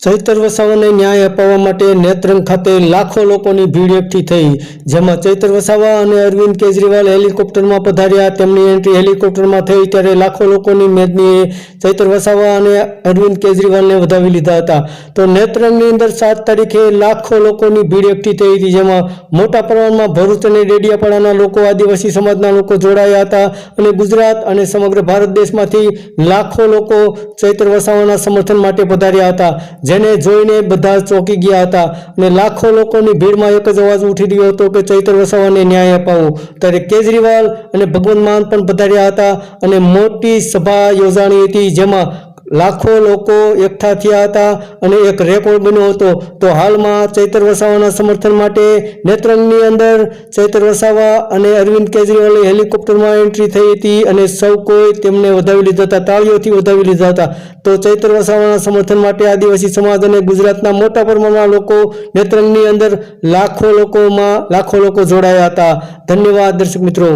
ચૈતર વસાવાને ન્યાય અપાવવા માટે નેત્રંગ ખાતે લાખો લોકોની ભીડ એકઠી થઈ, જેમાં ચૈતર વસાવા અને અરવિંદ કેજરીવાલ હેલિકોપ્ટરમાં પધાર્યા. તેમની એન્ટ્રી હેલિકોપ્ટરમાં થઈ ત્યારે લાખો લોકોની મેદનીએ ચૈતર વસાવા અને અરવિંદ કેજરીવાલને વધાવી લીધા હતા. તો નેત્રંગની અંદર 7 તારીખે લાખો લોકોની ભીડ એકઠી થઈ હતી, જેમાં મોટા પ્રમાણમાં ભરૂચ અને ડેડિયાપાડાના લોકો, આદિવાસી સમાજના લોકો જોડાયા હતા અને ગુજરાત અને સમગ્ર ભારત દેશમાંથી લાખો લોકો ચૈતર વસાવાના સમર્થન માટે પધાર્યા હતા, જેને જોઈને બધા ચોંકી ગયા હતા અને લાખો લોકોની ભીડમાં એક જ અવાજ ઉઠી રહ્યો હતો કે ચૈતર વસાવાને ન્યાય અપાવો. ત્યારે કેજરીવાલ અને ભગવંત માન પણ પધાર્યા હતા અને મોટી સભા યોજાણી હતી, જેમાં લાખો લોકો એકઠા થયા હતા અને એક રેકોર્ડ બન્યો હતો. તો હાલમાં ચૈતર વસાવાના સમર્થન માટે નેત્રંગની અંદર ચૈતર વસાવા અને અરવિંદ કેજરીવાલની હેલિકોપ્ટરમાં એન્ટ્રી થઈ હતી અને સૌ કોઈ તેમને વધાવી લીધા હતા, તાળીઓથી વધાવી લીધા હતા. તો ચૈતર વસાવાના સમર્થન માટે આદિવાસી સમાજ અને ગુજરાતના મોટા પ્રમાણમાં લોકો નેત્રંગની અંદર લાખો લોકો જોડાયા હતા. ધન્યવાદ દર્શક મિત્રો.